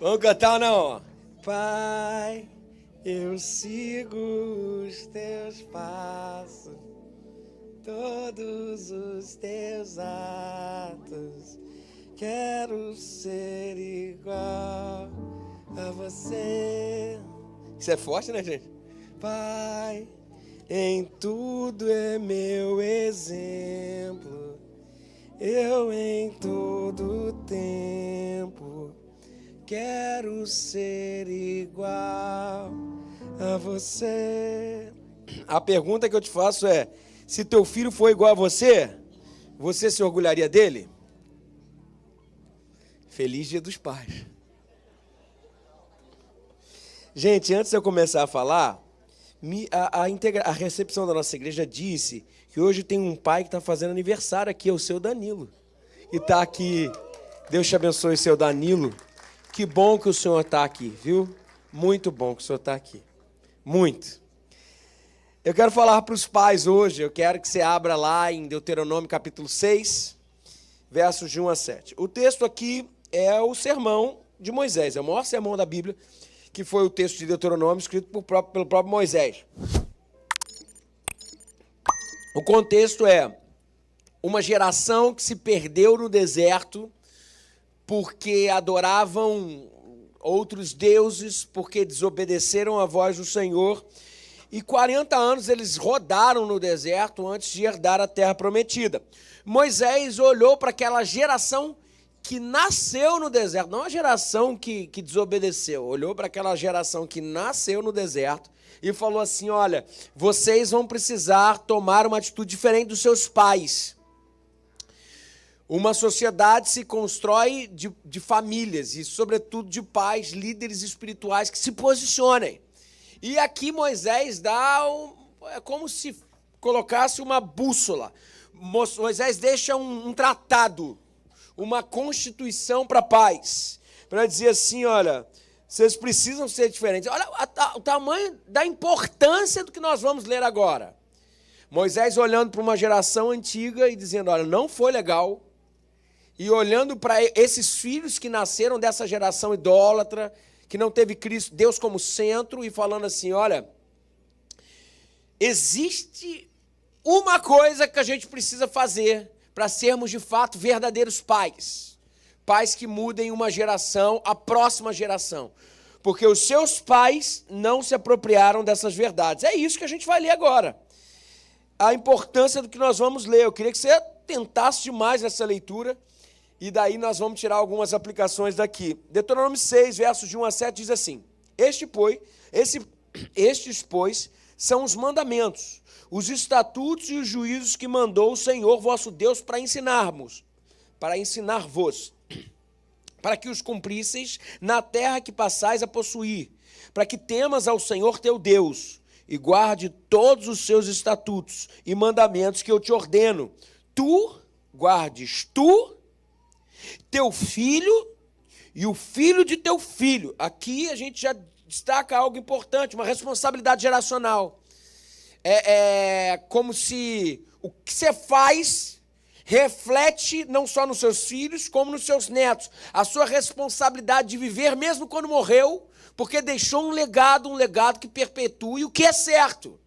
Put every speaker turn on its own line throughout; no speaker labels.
Vamos cantar ou não? Pai, eu sigo os teus passos, todos os teus atos. Quero ser igual a você. Isso é forte, né, gente? Pai, em tudo é meu exemplo. Eu em todo tempo quero ser igual a você. A pergunta que eu te faço é: se teu filho for igual a você, você se orgulharia dele? Feliz Dia dos Pais. Gente, antes de eu começar a falar, a recepção da nossa igreja disse que hoje tem um pai que está fazendo aniversário aqui, é o seu Danilo. E está aqui. Deus te abençoe, seu Danilo. Que bom que o senhor está aqui, viu? Muito bom que o senhor está aqui. Muito. Eu quero falar para os pais hoje, eu quero que você abra lá em Deuteronômio capítulo 6, versos de 1 a 7. O texto aqui é o sermão de Moisés, é o maior sermão da Bíblia, que foi o texto de Deuteronômio escrito pelo próprio Moisés. O contexto é uma geração que se perdeu no deserto porque adoravam outros deuses, porque desobedeceram a voz do Senhor. E 40 anos eles rodaram no deserto antes de herdar a terra prometida. Moisés olhou para aquela geração que nasceu no deserto, não a geração que desobedeceu, olhou para aquela geração que nasceu no deserto e falou assim: olha, vocês vão precisar tomar uma atitude diferente dos seus pais. Uma sociedade se constrói de famílias e, sobretudo, de pais, líderes espirituais que se posicionem. E aqui Moisés é como se colocasse uma bússola. Moisés deixa um tratado, uma constituição para pais, para dizer assim: olha, vocês precisam ser diferentes. Olha o tamanho da importância do que nós vamos ler agora. Moisés olhando para uma geração antiga e dizendo: olha, não foi legal. E olhando para esses filhos que nasceram dessa geração idólatra, que não teve Cristo, Deus como centro, e falando assim: olha, existe uma coisa que a gente precisa fazer para sermos de fato verdadeiros pais. Pais que mudem uma geração, a próxima geração. Porque os seus pais não se apropriaram dessas verdades. É isso que a gente vai ler agora. A importância do que nós vamos ler. Eu queria que você tentasse demais essa leitura. E daí nós vamos tirar algumas aplicações daqui. Deuteronômio 6, versos de 1 a 7, diz assim: Estes, pois, são os mandamentos, os estatutos e os juízos que mandou o Senhor vosso Deus para ensinar-vos, para que os cumprisseis na terra que passais a possuir, para que temas ao Senhor teu Deus, e guarde todos os seus estatutos e mandamentos que eu te ordeno. Teu filho e o filho de teu filho. Aqui a gente já destaca algo importante, uma responsabilidade geracional. É como se o que você faz reflete não só nos seus filhos, como nos seus netos. A sua responsabilidade de viver mesmo quando morreu, porque deixou um legado que perpetue o que é certo.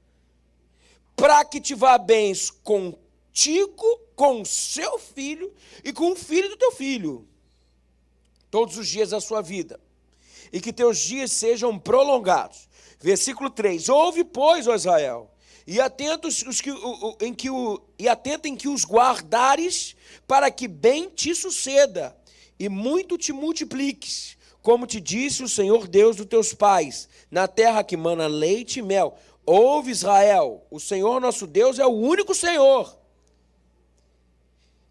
Para que te vá bem contigo, com o seu filho e com o filho do teu filho, todos os dias da sua vida, e que teus dias sejam prolongados. Versículo 3: Ouve, pois, ó Israel, e atenta em que os guardares, para que bem te suceda, e muito te multipliques, como te disse o Senhor Deus dos teus pais, na terra que mana leite e mel. Ouve, Israel, o Senhor nosso Deus é o único Senhor.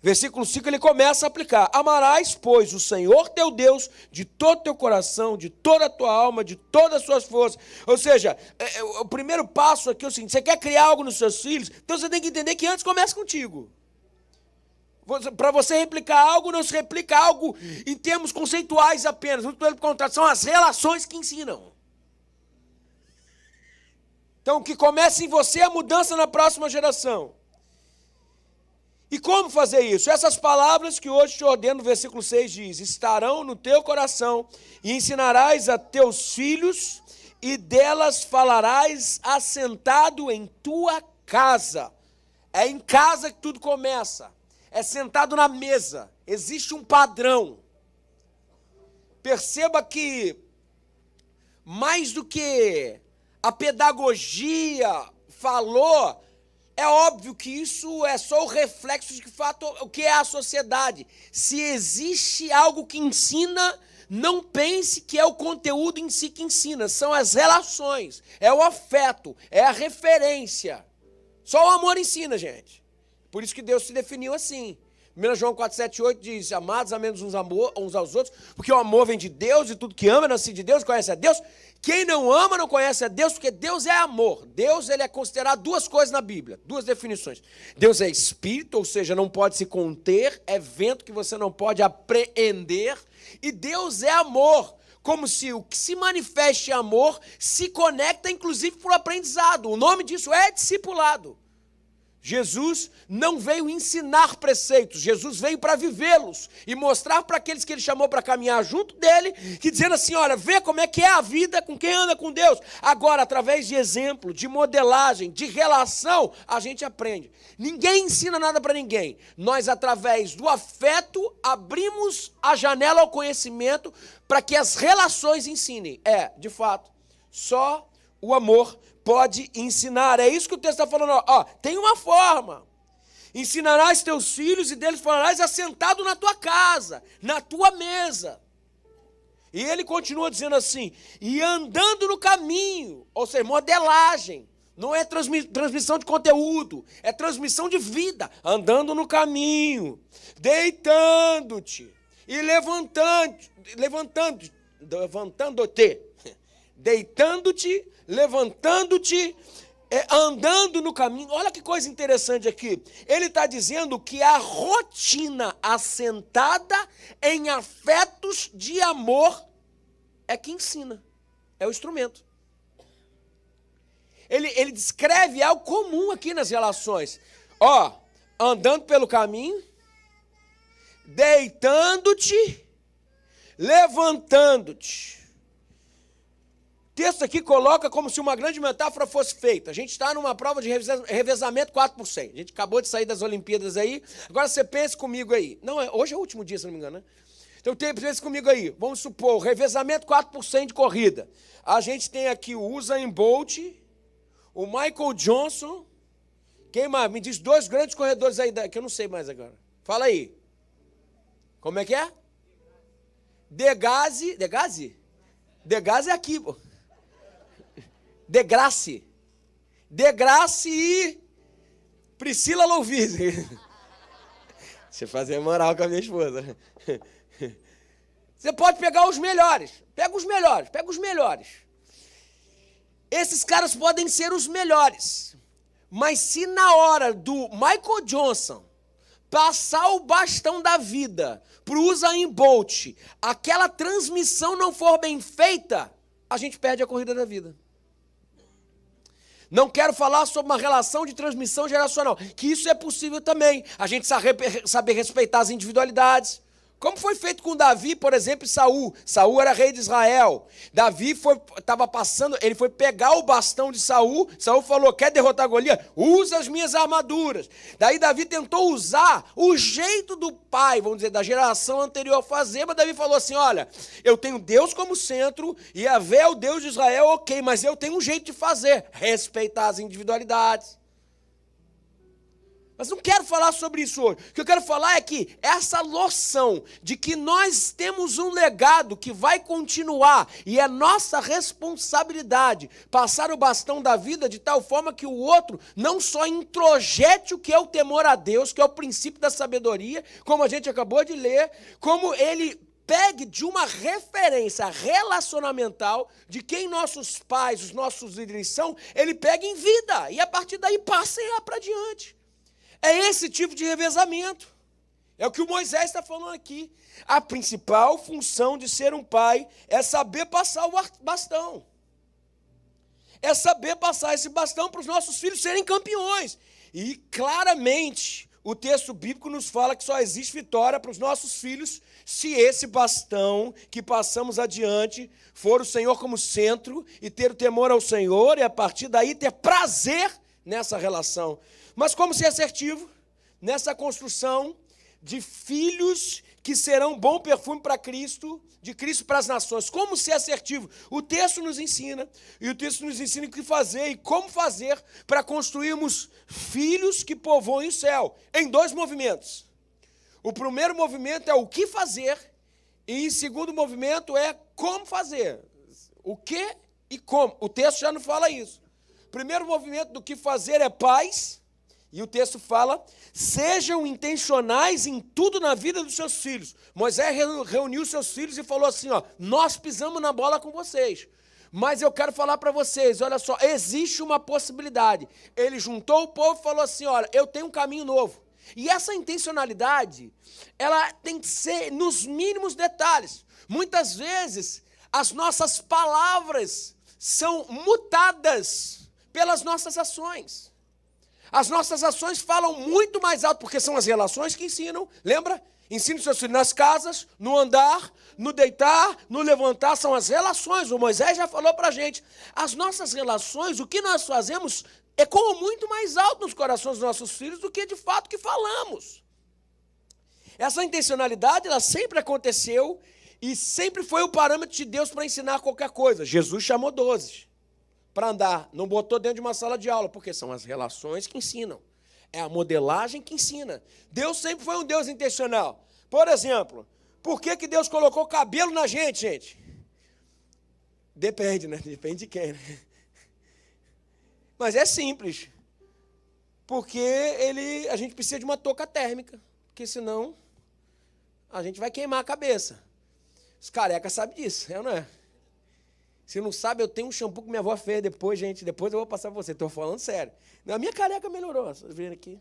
Versículo 5, ele começa a aplicar: Amarás, pois, o Senhor teu Deus de todo teu coração, de toda a tua alma, de todas as suas forças. Ou seja, o primeiro passo aqui é o seguinte: você quer criar algo nos seus filhos, então você tem que entender que antes começa contigo. Para você replicar algo, não se replica algo em termos conceituais apenas. Muito pelo contrário, são as relações que ensinam. Então, que comece em você a mudança na próxima geração. E como fazer isso? Essas palavras que hoje te ordeno, no versículo 6 diz: estarão no teu coração, e ensinarás a teus filhos, e delas falarás assentado em tua casa. É em casa que tudo começa. É sentado na mesa. Existe um padrão. Perceba que, mais do que a pedagogia falou, é óbvio que isso é só o reflexo de que fato o que é a sociedade. Se existe algo que ensina, não pense que é o conteúdo em si que ensina, são as relações, é o afeto, é a referência. Só o amor ensina, gente. Por isso que Deus se definiu assim. 1 João 4, 7, 8 diz: amados, amemos uns aos outros, porque o amor vem de Deus, e tudo que ama nasce de Deus, conhece a Deus. Quem não ama não conhece a Deus, porque Deus é amor. Deus, ele é considerado duas coisas na Bíblia, duas definições. Deus é espírito, ou seja, não pode se conter, é vento que você não pode apreender. E Deus é amor, como se o que se manifeste amor se conecta inclusive por aprendizado. O nome disso é discipulado. Jesus não veio ensinar preceitos, Jesus veio para vivê-los e mostrar para aqueles que ele chamou para caminhar junto dele, que dizendo assim, olha, vê como é que é a vida com quem anda com Deus. Agora, através de exemplo, de modelagem, de relação, a gente aprende. Ninguém ensina nada para ninguém. Nós, através do afeto, abrimos a janela ao conhecimento para que as relações ensinem. De fato, só o amor pode ensinar. É isso que o texto está falando. Tem uma forma. Ensinarás teus filhos e deles falarás assentado na tua casa, na tua mesa. E ele continua dizendo assim, e andando no caminho, ou seja, modelagem. Não é transmissão de conteúdo, é transmissão de vida. Andando no caminho, deitando-te e levantando-te, deitando-te, levantando-te, andando no caminho. Olha que coisa interessante aqui. Ele está dizendo que a rotina assentada em afetos de amor é que ensina, é o instrumento. Ele descreve algo comum aqui nas relações. Andando pelo caminho, deitando-te, levantando-te. O texto aqui coloca como se uma grande metáfora fosse feita. A gente está numa prova de revezamento 4%. A gente acabou de sair das Olimpíadas aí. Agora você pense comigo aí. Não, hoje é o último dia, se não me engano, né? Então pense comigo aí. Vamos supor, revezamento 4% de corrida. A gente tem aqui o Usain Bolt, o Michael Johnson. Quem mais? Me diz dois grandes corredores aí, que eu não sei mais agora. Fala aí. Como é que é? Degasse é aqui, pô. Degrasse e Priscila Louvise. Deixa eu fazer moral com a minha esposa. Você pode pegar os melhores. Pega os melhores. Esses caras podem ser os melhores. Mas se na hora do Michael Johnson passar o bastão da vida para o Usain Bolt, aquela transmissão não for bem feita, a gente perde a corrida da vida. Não quero falar sobre uma relação de transmissão geracional, que isso é possível também. A gente saber respeitar as individualidades. Como foi feito com Davi, por exemplo, e Saul. Saul era rei de Israel. Davi estava passando, ele foi pegar o bastão de Saul. Saul falou, quer derrotar Golias? Usa as minhas armaduras. Daí Davi tentou usar o jeito do pai, vamos dizer, da geração anterior fazer, mas Davi falou assim, olha, eu tenho Deus como centro, e Yahvé é o Deus de Israel, ok, mas eu tenho um jeito de fazer, respeitar as individualidades. Mas não quero falar sobre isso hoje. O que eu quero falar é que essa noção de que nós temos um legado que vai continuar e é nossa responsabilidade passar o bastão da vida de tal forma que o outro não só introjete o que é o temor a Deus, que é o princípio da sabedoria, como a gente acabou de ler, como ele pegue de uma referência relacionamental de quem nossos pais, os nossos líderes são, ele pega em vida e a partir daí passa para diante. É esse tipo de revezamento. É o que o Moisés está falando aqui. A principal função de ser um pai é saber passar o bastão. É saber passar esse bastão para os nossos filhos serem campeões. E claramente, o texto bíblico nos fala que só existe vitória para os nossos filhos se esse bastão que passamos adiante for o Senhor como centro e ter o temor ao Senhor e a partir daí ter prazer nessa relação. Mas como ser assertivo nessa construção de filhos que serão bom perfume para Cristo, de Cristo para as nações? Como ser assertivo? O texto nos ensina, e o texto nos ensina o que fazer e como fazer para construirmos filhos que povoem o céu, em 2 movimentos. O primeiro movimento é o que fazer, e o segundo movimento é como fazer. O que e como. O texto já não fala isso. O primeiro movimento do que fazer é paz. E o texto fala, sejam intencionais em tudo na vida dos seus filhos. Moisés reuniu seus filhos e falou assim, ó, nós pisamos na bola com vocês, mas eu quero falar para vocês, olha só, existe uma possibilidade. Ele juntou o povo e falou assim, olha, eu tenho um caminho novo. E essa intencionalidade, ela tem que ser nos mínimos detalhes. Muitas vezes, as nossas palavras são mutadas pelas nossas ações. As nossas ações falam muito mais alto, porque são as relações que ensinam. Lembra? Ensina os seus filhos nas casas, no andar, no deitar, no levantar. São as relações. O Moisés já falou para a gente. As nossas relações, o que nós fazemos, ecoa muito mais alto nos corações dos nossos filhos do que de fato que falamos. Essa intencionalidade, ela sempre aconteceu e sempre foi o parâmetro de Deus para ensinar qualquer coisa. Jesus chamou 12. Para andar, não botou dentro de uma sala de aula, porque são as relações que ensinam, é a modelagem que ensina. Deus sempre foi um Deus intencional. Por exemplo, por que Deus colocou cabelo na gente? Depende, né? Depende de quem, né? Mas é simples, porque a gente precisa de uma touca térmica, porque senão a gente vai queimar a cabeça. Os carecas sabem disso, não é? Se não sabe, eu tenho um shampoo que minha avó fez depois, gente. Depois eu vou passar para você. Estou falando sério. A minha careca melhorou. Vocês viram aqui.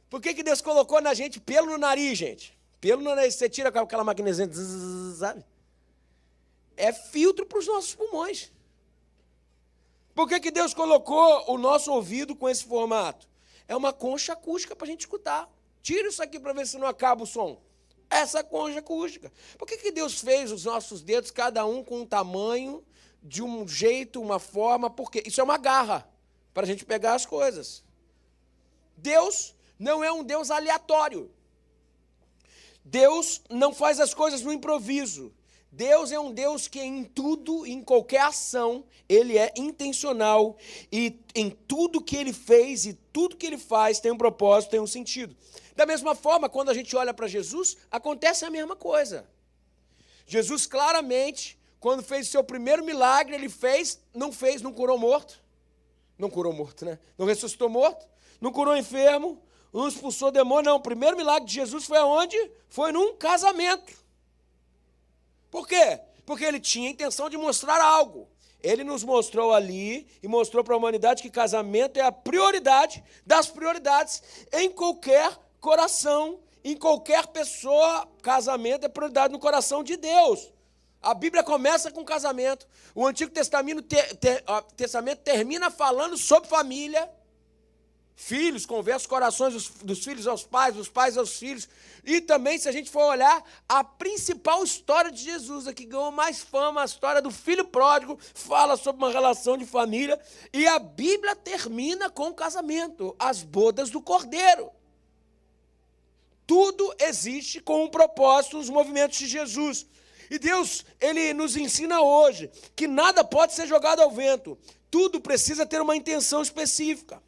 Por que Deus colocou na gente pelo no nariz, gente? Pelo no nariz. Você tira com aquela maquinezinha, sabe? É filtro para os nossos pulmões. Por que Deus colocou o nosso ouvido com esse formato? É uma concha acústica para a gente escutar. Tira isso aqui para ver se não acaba o som. Essa concha acústica. Por que Deus fez os nossos dedos, cada um com um tamanho, de um jeito, uma forma? Porque isso é uma garra para a gente pegar as coisas. Deus não é um Deus aleatório. Deus não faz as coisas no improviso. Deus é um Deus que em tudo, em qualquer ação, Ele é intencional e em tudo que Ele fez e tudo que Ele faz tem um propósito, tem um sentido. Da mesma forma, quando a gente olha para Jesus, acontece a mesma coisa. Jesus claramente, quando fez o seu primeiro milagre, Ele não curou morto. Não curou morto, né? Não ressuscitou morto, não curou enfermo, não expulsou demônio, não. O primeiro milagre de Jesus foi aonde? Foi num casamento. Por quê? Porque ele tinha a intenção de mostrar algo. Ele nos mostrou ali e mostrou para a humanidade que casamento é a prioridade das prioridades em qualquer coração, em qualquer pessoa. Casamento é prioridade no coração de Deus. A Bíblia começa com casamento. O Antigo Testamento termina falando sobre família. Filhos, conversa os corações dos filhos aos pais, dos pais aos filhos. E também, se a gente for olhar, a principal história de Jesus, a que ganhou mais fama, a história do filho pródigo, fala sobre uma relação de família. E a Bíblia termina com o casamento, as bodas do Cordeiro. Tudo existe com um propósito nos movimentos de Jesus. E Deus, Ele nos ensina hoje que nada pode ser jogado ao vento. Tudo precisa ter uma intenção específica.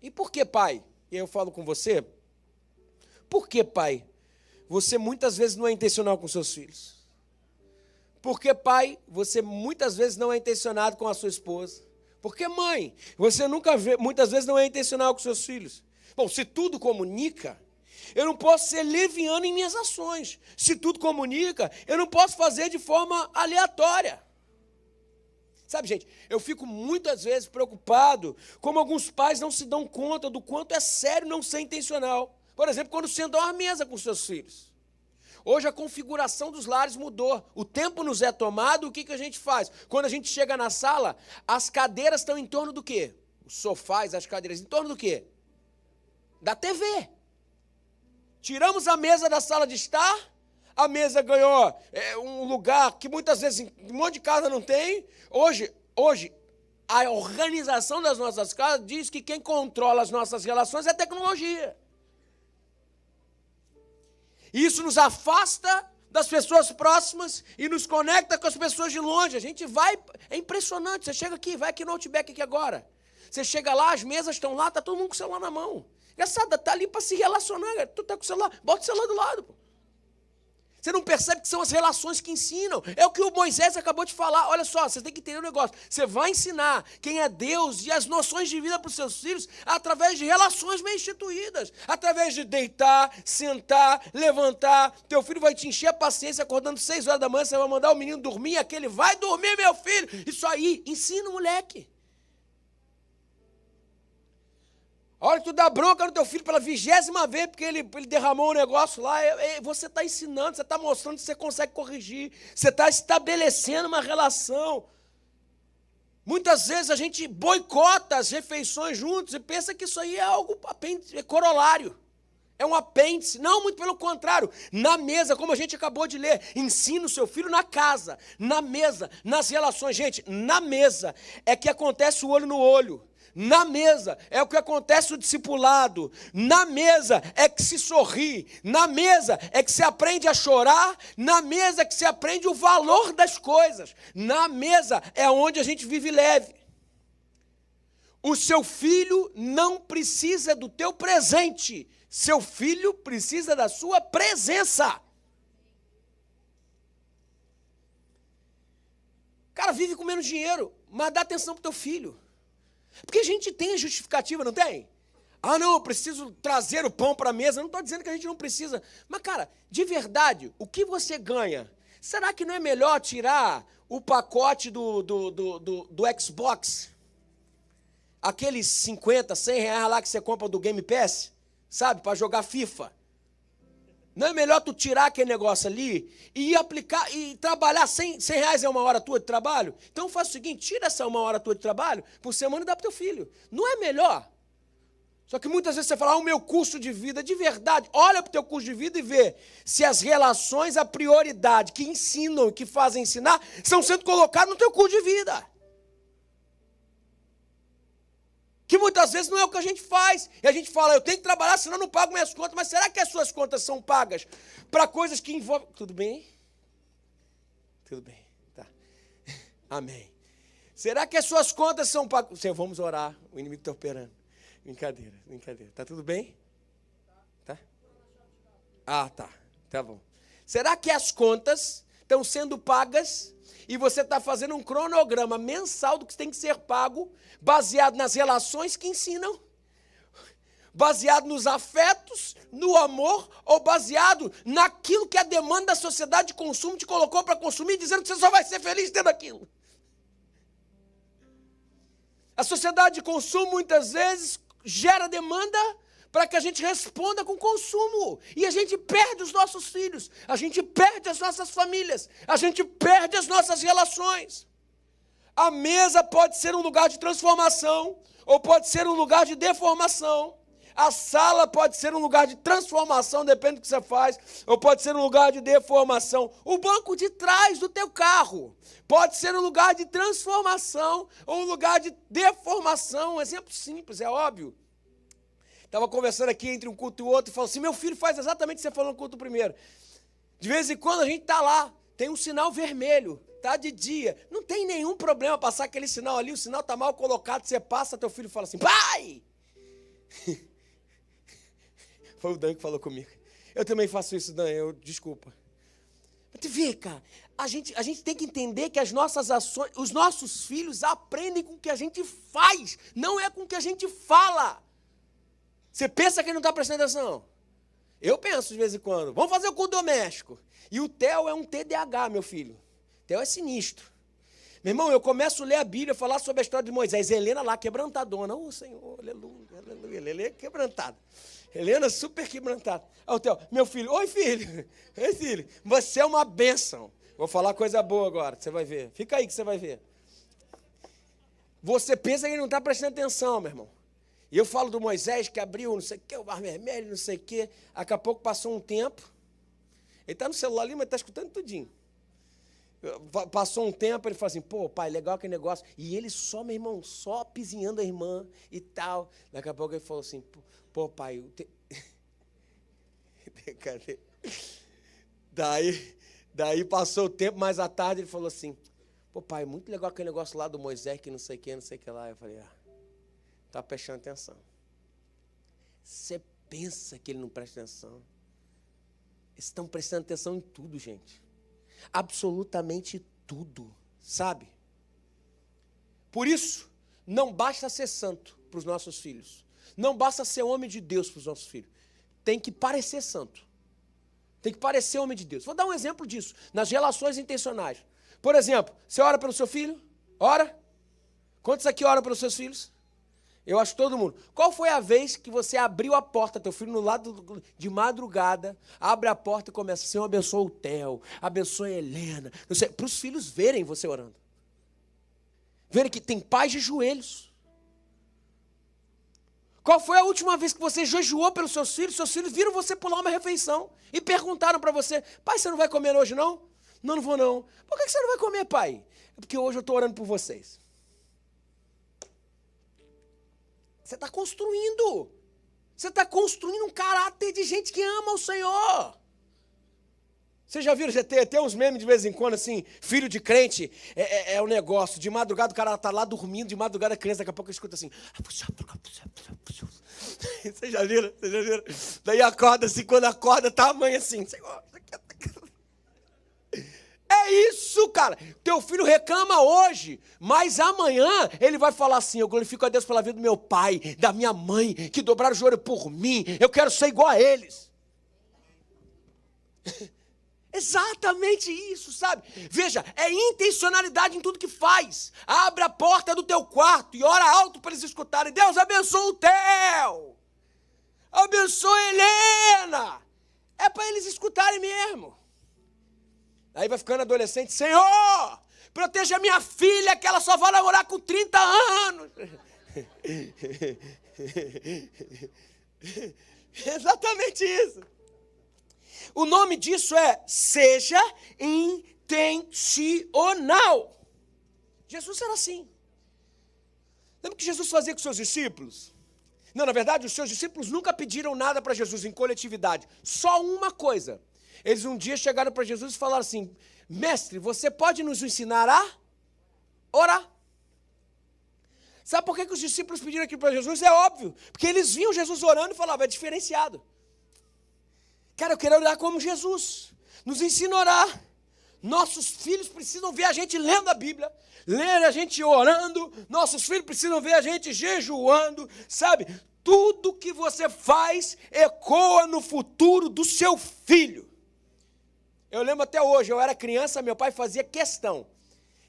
E por que, pai? E aí eu falo com você. Por que, pai? Você muitas vezes não é intencional com seus filhos. Por que, pai? Você muitas vezes não é intencionado com a sua esposa. Por que, mãe? Você muitas vezes não é intencional com seus filhos. Bom, se tudo comunica, eu não posso ser leviano em minhas ações. Se tudo comunica, eu não posso fazer de forma aleatória. Sabe, gente, eu fico muitas vezes preocupado como alguns pais não se dão conta do quanto é sério não ser intencional. Por exemplo, quando sentam à mesa com seus filhos. Hoje a configuração dos lares mudou. O tempo nos é tomado, o que a gente faz? Quando a gente chega na sala, as cadeiras estão em torno do quê? Os sofás, as cadeiras, em torno do quê? da TV. Tiramos a mesa da sala de estar, a mesa ganhou um lugar que muitas vezes um monte de casa não tem. Hoje, a organização das nossas casas diz que quem controla as nossas relações é a tecnologia. Isso nos afasta das pessoas próximas e nos conecta com as pessoas de longe. A gente vai, é impressionante, você chega aqui, vai aqui no Outback aqui agora. Você chega lá, as mesas estão lá, está todo mundo com o celular na mão. Engraçado, está ali para se relacionar, tu está com o celular, bota o celular do lado, pô. Você não percebe que são as relações que ensinam. É o que o Moisés acabou de falar. Olha só, você tem que entender um negócio. Você vai ensinar quem é Deus e as noções de vida para os seus filhos através de relações bem instituídas. Através de deitar, sentar, levantar. Teu filho vai te encher a paciência acordando 6 horas da manhã, você vai mandar o menino dormir, aquele vai dormir, meu filho. Isso aí, ensina o moleque. A hora que tu dá bronca no teu filho pela 20ª vez, porque ele derramou um negócio lá, você está ensinando, você está mostrando que você consegue corrigir, você está estabelecendo uma relação. Muitas vezes a gente boicota as refeições juntos e pensa que isso aí é algo corolário, é um apêndice. Não, muito pelo contrário. Na mesa, como a gente acabou de ler, ensina o seu filho na casa, na mesa, nas relações. Gente, na mesa é que acontece o olho no olho. Na mesa é o que acontece o discipulado. Na mesa é que se sorri. Na mesa é que se aprende a chorar. Na mesa é que se aprende o valor das coisas. Na mesa é onde a gente vive leve. O seu filho não precisa do teu presente. Seu filho precisa da sua presença. Cara, vive com menos dinheiro, mas dá atenção para o teu filho. Porque a gente tem a justificativa, não tem? Ah, não, eu preciso trazer o pão para a mesa. Eu não estou dizendo que a gente não precisa. Mas, cara, de verdade, o que você ganha? Será que não é melhor tirar o pacote do Xbox? Aqueles 50, 100 reais lá que você compra do Game Pass, sabe, para jogar FIFA. Não é melhor tu tirar aquele negócio ali e ir aplicar e trabalhar 100 reais é 1 hora tua de trabalho? Então faz o seguinte, tira essa 1 hora tua de trabalho por semana e dá para teu filho. Não é melhor? Só que muitas vezes você fala, o meu custo de vida, de verdade, olha para o teu custo de vida e vê se as relações, a prioridade que ensinam, que fazem ensinar, estão sendo colocadas no teu custo de vida. Que muitas vezes não é o que a gente faz. E a gente fala, eu tenho que trabalhar, senão eu não pago minhas contas. Mas será que as suas contas são pagas para coisas que envolvem... Tudo bem? Tudo bem, tá. Amém. Será que as suas contas são pagas? Senhor, vamos orar, o inimigo está operando. Brincadeira. Tá tudo bem? Tá? Ah, tá bom. Será que as contas estão sendo pagas e você está fazendo um cronograma mensal do que tem que ser pago, baseado nas relações que ensinam, baseado nos afetos, no amor, ou baseado naquilo que a demanda da sociedade de consumo te colocou para consumir, dizendo que você só vai ser feliz tendo aquilo? A sociedade de consumo, muitas vezes, gera demanda para que a gente responda com consumo. E a gente perde os nossos filhos, a gente perde as nossas famílias, a gente perde as nossas relações. A mesa pode ser um lugar de transformação, ou pode ser um lugar de deformação. A sala pode ser um lugar de transformação, depende do que você faz, ou pode ser um lugar de deformação. O banco de trás do teu carro pode ser um lugar de transformação, ou um lugar de deformação. Um exemplo simples, é óbvio. Estava conversando aqui entre um culto e outro e falou assim, meu filho faz exatamente o que você falou no culto primeiro. De vez em quando a gente está lá, tem um sinal vermelho, está de dia. Não tem nenhum problema passar aquele sinal ali, o sinal está mal colocado, você passa, teu filho fala assim, pai! Foi o Dan que falou comigo. Eu também faço isso, Dan, desculpa. Mas vê, cara, a gente tem que entender que as nossas ações, os nossos filhos aprendem com o que a gente faz, não é com o que a gente fala. Você pensa que ele não está prestando atenção? Eu penso de vez em quando. Vamos fazer o culto doméstico. E o Theo é um TDAH, meu filho. Theo é sinistro. Meu irmão, eu começo a ler a Bíblia, falar sobre a história de Moisés. Helena lá, quebrantadona. Oh, Senhor, aleluia, aleluia. Helena quebrantada. Helena super quebrantada. Aí o Theo, meu filho, oi filho. Oi filho, você é uma bênção. Vou falar coisa boa agora, você vai ver. Fica aí que você vai ver. Você pensa que ele não está prestando atenção, meu irmão. E eu falo do Moisés que abriu não sei o que, o mar vermelho, não sei o que. Daqui a pouco passou um tempo. Ele está no celular ali, mas está escutando tudinho. Passou um tempo, ele falou assim, pô, pai, legal aquele negócio. E ele só, meu irmão, só pisinhando a irmã e tal. Daqui a pouco ele falou assim, pô, pai... Cadê? Daí passou o tempo, mais à tarde ele falou assim, pô, pai, muito legal aquele negócio lá do Moisés, que não sei o que lá. Eu falei, tá prestando atenção. Você pensa que ele não presta atenção. Eles estão prestando atenção em tudo, gente. Absolutamente tudo, sabe? Por isso, não basta ser santo para os nossos filhos. Não basta ser homem de Deus para os nossos filhos. Tem que parecer santo. Tem que parecer homem de Deus. Vou dar um exemplo disso, nas relações intencionais. Por exemplo, você ora pelo seu filho? Ora? Quantos aqui oram pelos seus filhos? Eu acho que todo mundo. Qual foi a vez que você abriu a porta, teu filho no lado de madrugada, abre a porta e começa, Senhor, abençoa o Theo, abençoa a Helena, para os filhos verem você orando. Verem que tem paz de joelhos. Qual foi a última vez que você jejuou pelos seus filhos viram você pular uma refeição e perguntaram para você, pai, você não vai comer hoje não? Não, não vou não. Por que você não vai comer, pai? É porque hoje eu estou orando por vocês. Você está construindo. Você está construindo um caráter de gente que ama o Senhor. Vocês já viram, tem uns memes de vez em quando, assim, filho de crente, é um negócio, de madrugada o cara está lá dormindo, de madrugada a criança, daqui a pouco escuta assim. Vocês já viram? Daí acorda assim, quando acorda, tá a mãe assim, Senhor, é isso, cara. Teu filho reclama hoje, mas amanhã ele vai falar assim, eu glorifico a Deus pela vida do meu pai, da minha mãe, que dobraram o joelho por mim, eu quero ser igual a eles. Exatamente isso, sabe? Veja, é intencionalidade em tudo que faz. Abre a porta do teu quarto e ora alto para eles escutarem. Deus abençoa o Theo. Abençoa a Helena. É para eles escutarem mesmo. Aí vai ficando adolescente. Senhor, proteja minha filha que ela só vai namorar com 30 anos. Exatamente isso. O nome disso é seja intencional. Jesus era assim. Lembra o que Jesus fazia com seus discípulos? Não, na verdade, os seus discípulos nunca pediram nada para Jesus em coletividade. Só uma coisa. Eles um dia chegaram para Jesus e falaram assim, mestre, você pode nos ensinar a orar? Sabe por que os discípulos pediram aquilo para Jesus? É óbvio. Porque eles viam Jesus orando e falavam, é diferenciado. Cara, eu quero orar como Jesus. Nos ensina a orar. Nossos filhos precisam ver a gente lendo a Bíblia, ler a gente orando. Nossos filhos precisam ver a gente jejuando, sabe? Tudo que você faz ecoa no futuro do seu filho. Eu lembro até hoje, eu era criança, meu pai fazia questão.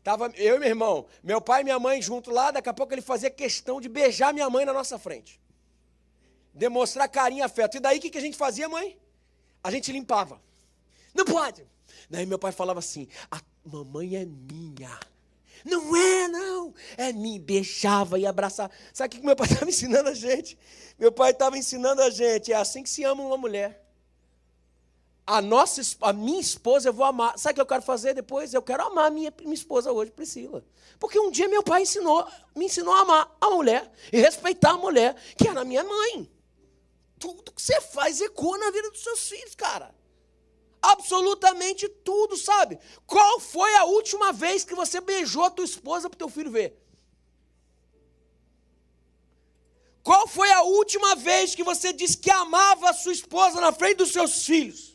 Tava eu e meu irmão, meu pai e minha mãe junto lá, daqui a pouco ele fazia questão de beijar minha mãe na nossa frente. Demonstrar carinho e afeto. E daí o que a gente fazia, mãe? A gente limpava. Não pode. Daí meu pai falava assim, a mamãe é minha. Não é, não. É minha. Beijava e abraçava. Sabe o que meu pai estava ensinando a gente? Meu pai estava ensinando a gente, é assim que se ama uma mulher. A minha esposa eu vou amar. Sabe o que eu quero fazer depois? Eu quero amar a minha esposa hoje, Priscila. Porque um dia meu pai me ensinou a amar a mulher e respeitar a mulher, que era a minha mãe. Tudo que você faz ecoa na vida dos seus filhos, cara. Absolutamente tudo, sabe? Qual foi a última vez que você beijou a tua esposa para o teu filho ver? Qual foi a última vez que você disse que amava a sua esposa na frente dos seus filhos?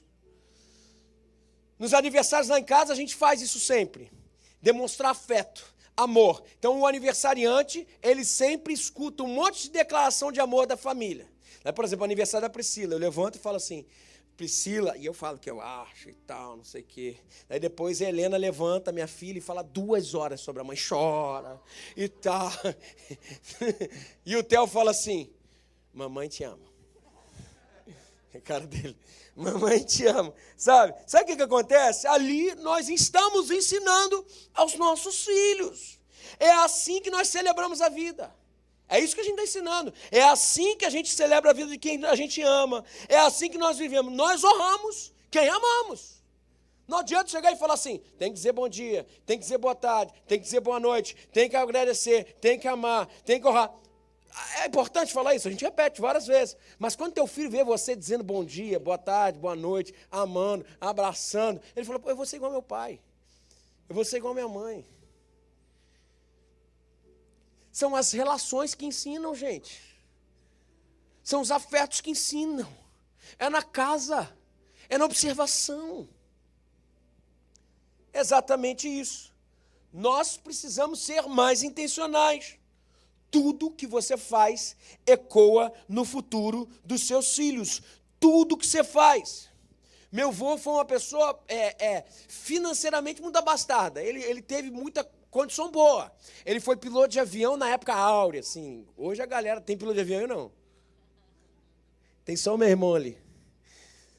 Nos aniversários lá em casa a gente faz isso sempre. Demonstrar afeto, amor. Então o aniversariante, ele sempre escuta um monte de declaração de amor da família. Por exemplo, o aniversário da Priscila, eu levanto e falo assim, Priscila, e eu falo o que eu acho e tal, não sei o quê. Daí depois a Helena levanta, minha filha, e fala 2 horas sobre a mãe, chora e tal. E o Theo fala assim, mamãe te ama. A cara dele, mamãe te ama. Sabe o que acontece? Ali nós estamos ensinando aos nossos filhos. É assim que nós celebramos a vida. É isso que a gente está ensinando. É assim que a gente celebra a vida de quem a gente ama. É assim que nós vivemos. Nós honramos quem amamos. Não adianta chegar e falar assim, tem que dizer bom dia, tem que dizer boa tarde, tem que dizer boa noite, tem que agradecer, tem que amar, tem que honrar. É importante falar isso, a gente repete várias vezes. Mas quando teu filho vê você dizendo bom dia, boa tarde, boa noite, amando, abraçando, ele fala, pô, eu vou ser igual ao meu pai. Eu vou ser igual à minha mãe. São as relações que ensinam, gente. São os afetos que ensinam. É na casa, é na observação. Exatamente isso. Nós precisamos ser mais intencionais. Tudo que você faz ecoa no futuro dos seus filhos. Tudo que você faz. Meu avô foi uma pessoa financeiramente muito abastada. Ele teve muita condição boa. Ele foi piloto de avião na época áurea, assim. Hoje a galera tem piloto de avião, eu não. Tem só o meu irmão ali.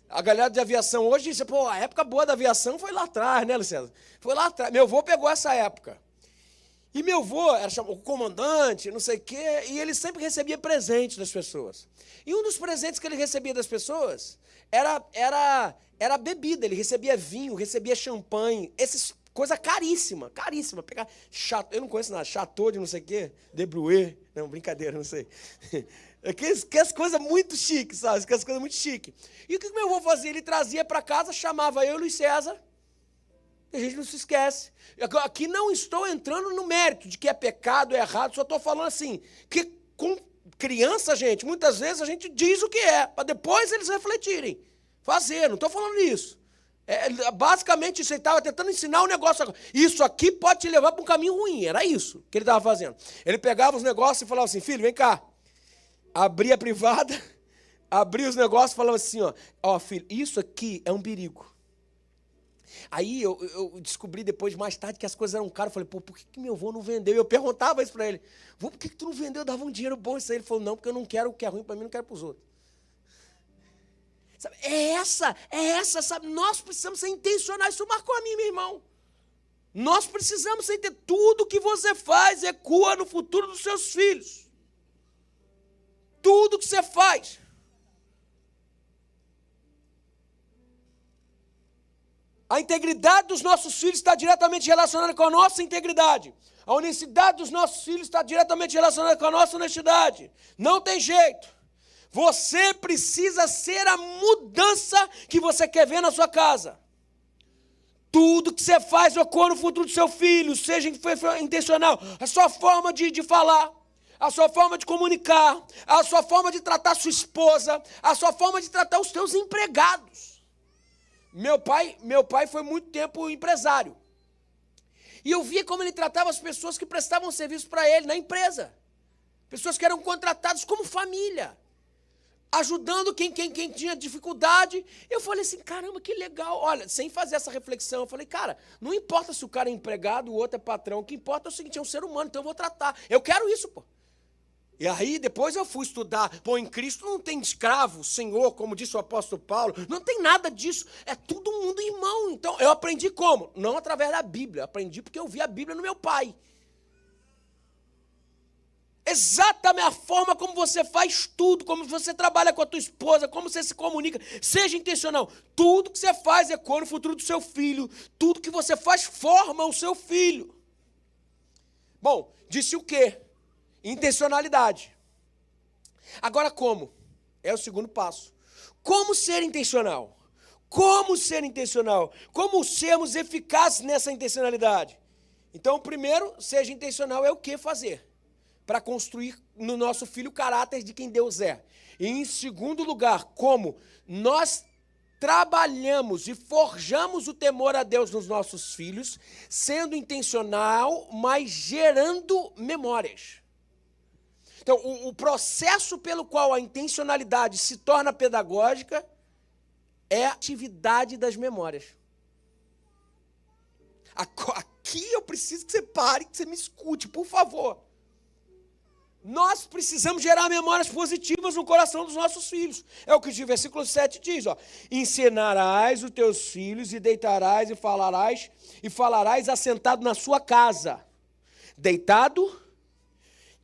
A galera de aviação hoje diz, pô, a época boa da aviação foi lá atrás, né, Luciano? Foi lá atrás. Meu avô pegou essa época. E meu avô era chamado comandante, não sei o quê, e ele sempre recebia presentes das pessoas. E um dos presentes que ele recebia das pessoas era bebida. Ele recebia vinho, recebia champanhe, coisa caríssima. Pegar eu não conheço nada, chateau de não sei o quê, de Bruet, não, brincadeira, não sei. Aquelas coisas muito chiques, sabe? Aquelas coisas muito chiques. E o que meu avô fazia? Ele trazia para casa, chamava eu e o Luiz César. E a gente não se esquece. Aqui não estou entrando no mérito de que é pecado, é errado, só estou falando assim, que com criança, gente, muitas vezes a gente diz o que é, para depois eles refletirem. Fazer, não estou falando isso. Basicamente, isso ele estava tentando ensinar um negócio. Isso aqui pode te levar para um caminho ruim, era isso que ele estava fazendo. Ele pegava os negócios e falava assim, filho, vem cá. Abria a privada, abria os negócios e falava assim, ó, filho, isso aqui é um perigo. Aí eu descobri depois, mais tarde, que as coisas eram caras. Eu falei, pô, por que meu avô não vendeu? Eu perguntava isso para ele. Vô, por que tu não vendeu? Dava um dinheiro bom isso aí. Ele falou, não, porque eu não quero o que é ruim para mim, não quero para os outros. Sabe, é essa, sabe? Nós precisamos ser intencionais. Isso marcou a mim, meu irmão. Nós precisamos ser tudo que você faz ecoa no futuro dos seus filhos. Tudo que você faz. A integridade dos nossos filhos está diretamente relacionada com a nossa integridade. A honestidade dos nossos filhos está diretamente relacionada com a nossa honestidade. Não tem jeito. Você precisa ser a mudança que você quer ver na sua casa. Tudo que você faz ocorre no futuro do seu filho, seja intencional. A sua forma de falar, a sua forma de comunicar, a sua forma de tratar a sua esposa, a sua forma de tratar os seus empregados. Meu pai foi muito tempo empresário. E eu via como ele tratava as pessoas que prestavam serviço para ele na empresa. Pessoas que eram contratadas como família. Ajudando quem tinha dificuldade. Eu falei assim, caramba, que legal. Olha, sem fazer essa reflexão, eu falei, cara, não importa se o cara é empregado, o outro é patrão. O que importa é o seguinte, é um ser humano, então eu vou tratar. Eu quero isso, pô. E aí, depois eu fui estudar. Pô, em Cristo não tem escravo, senhor, como disse o apóstolo Paulo. Não tem nada disso. É todo mundo irmão. Então, eu aprendi como? Não através da Bíblia. Aprendi porque eu vi a Bíblia no meu pai. Exatamente a forma como você faz tudo, como você trabalha com a tua esposa, como você se comunica. Seja intencional. Tudo que você faz ecoa no futuro do seu filho. Tudo que você faz forma o seu filho. Bom, disse o quê? Intencionalidade. Agora como? É o segundo passo. Como ser intencional? Como ser intencional? Como sermos eficazes nessa intencionalidade? Então, primeiro, seja intencional é o que fazer? Para construir no nosso filho o caráter de quem Deus é. E em segundo lugar, como nós trabalhamos e forjamos o temor a Deus nos nossos filhos, sendo intencional, mas gerando memórias. Então, o processo pelo qual a intencionalidade se torna pedagógica é a atividade das memórias. Aqui eu preciso que você pare, que você me escute, por favor. Nós precisamos gerar memórias positivas no coração dos nossos filhos. É o que o versículo 7 diz, ó. Ensinarás os teus filhos e deitarás e falarás assentado na sua casa. Deitado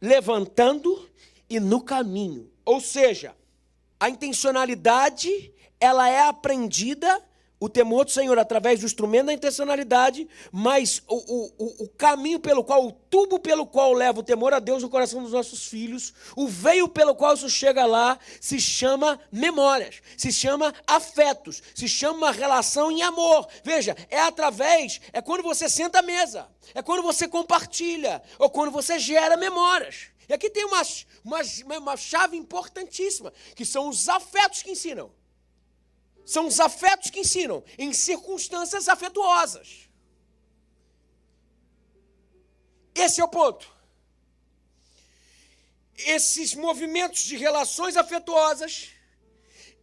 levantando e no caminho. Ou seja, a intencionalidade, ela é aprendida, o temor do Senhor através do instrumento da intencionalidade, mas o caminho pelo qual, o tubo pelo qual leva o temor a Deus no coração dos nossos filhos, o veio pelo qual isso chega lá, se chama memórias, se chama afetos, se chama relação em amor. Veja, é quando você senta à mesa, é quando você compartilha, ou quando você gera memórias. E aqui tem uma chave importantíssima, que são os afetos que ensinam. São os afetos que ensinam em circunstâncias afetuosas. Esse é o ponto. Esses movimentos de relações afetuosas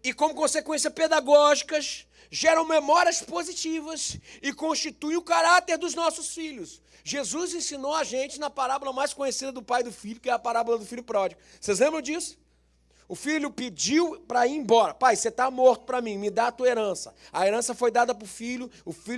e, como consequência, pedagógicas, geram memórias positivas e constituem o caráter dos nossos filhos. Jesus ensinou a gente na parábola mais conhecida do pai e do filho, que é a parábola do filho pródigo. Vocês lembram disso? O filho pediu para ir embora. Pai, você está morto para mim, me dá a tua herança. A herança foi dada para o filho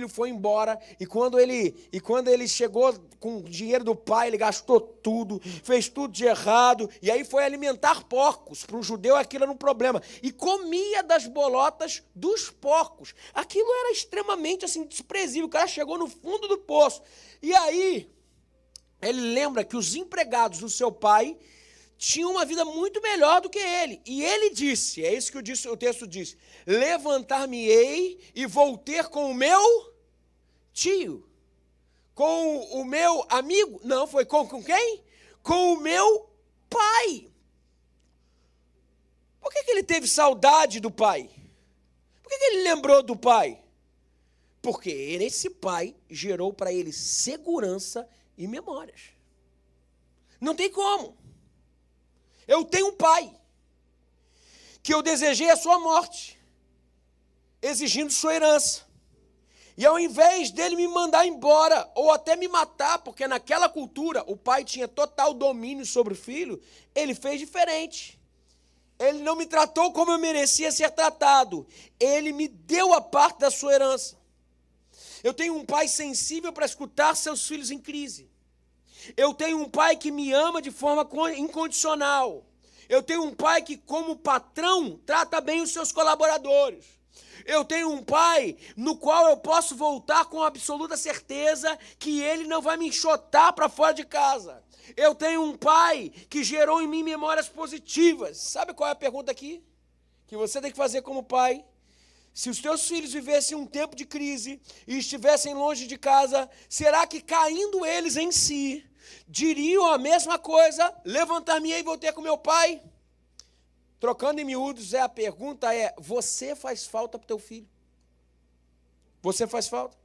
foi embora. E quando ele chegou com o dinheiro do pai, ele gastou tudo, fez tudo de errado. E aí foi alimentar porcos. Para um judeu aquilo era um problema. E comia das bolotas dos porcos. Aquilo era extremamente assim, desprezível. O cara chegou no fundo do poço. E aí, ele lembra que os empregados do seu pai tinha uma vida muito melhor do que ele. E ele disse, é isso que o texto diz, levantar-me-ei e vou ter com o meu tio. Com o meu amigo? Não, foi com quem? Com o meu pai. Por que ele teve saudade do pai? Por que ele lembrou do pai? Porque esse pai gerou para ele segurança e memórias. Não tem como. Eu tenho um pai, que eu desejei a sua morte, exigindo sua herança. E ao invés dele me mandar embora, ou até me matar, porque naquela cultura o pai tinha total domínio sobre o filho, ele fez diferente. Ele não me tratou como eu merecia ser tratado. Ele me deu a parte da sua herança. Eu tenho um pai sensível para escutar seus filhos em crise. Eu tenho um pai que me ama de forma incondicional. Eu tenho um pai que, como patrão, trata bem os seus colaboradores. Eu tenho um pai no qual eu posso voltar com absoluta certeza que ele não vai me enxotar para fora de casa. Eu tenho um pai que gerou em mim memórias positivas. Sabe qual é a pergunta aqui? Que você tem que fazer como pai. Se os teus filhos vivessem um tempo de crise e estivessem longe de casa, será que caindo eles em si, diriam a mesma coisa, levantar-me-ei e vou ter com meu pai? Trocando em miúdos, a pergunta é, você faz falta para o teu filho? Você faz falta?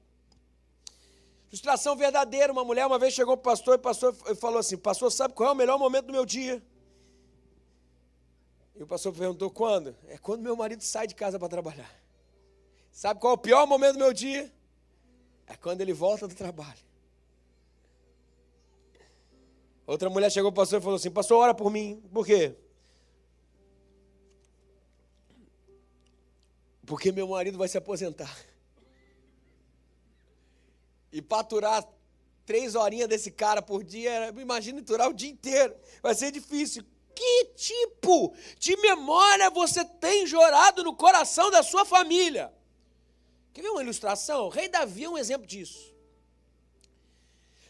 Frustração verdadeira, uma mulher uma vez chegou para o pastor e o pastor falou assim, pastor, sabe qual é o melhor momento do meu dia? E o pastor perguntou, quando? É quando meu marido sai de casa para trabalhar. Sabe qual é o pior momento do meu dia? É quando ele volta do trabalho. Outra mulher chegou para o pastor e falou assim, pastor, ora por mim. Por quê? Porque meu marido vai se aposentar. E para aturar 3 horinhas desse cara por dia, imagina aturar o dia inteiro. Vai ser difícil. Que tipo de memória você tem jorado no coração da sua família? Quer ver uma ilustração? O rei Davi é um exemplo disso.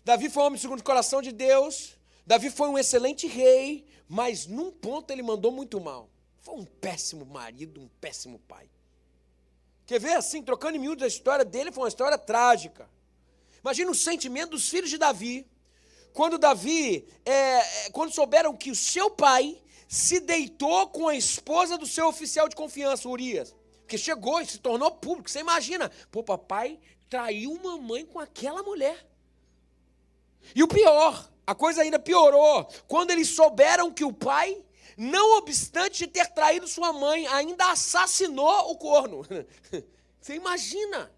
Davi foi um homem segundo o coração de Deus. Davi foi um excelente rei, mas num ponto ele mandou muito mal. Foi um péssimo marido, um péssimo pai. Quer ver assim, trocando em miúdos a história dele, foi uma história trágica. Imagina o sentimento dos filhos de Davi, quando quando souberam que o seu pai se deitou com a esposa do seu oficial de confiança, Urias. Porque chegou e se tornou público. Você imagina, pô, papai traiu mamãe com aquela mulher. E o pior, a coisa ainda piorou, quando eles souberam que o pai, não obstante ter traído sua mãe, ainda assassinou o corno. Você imagina?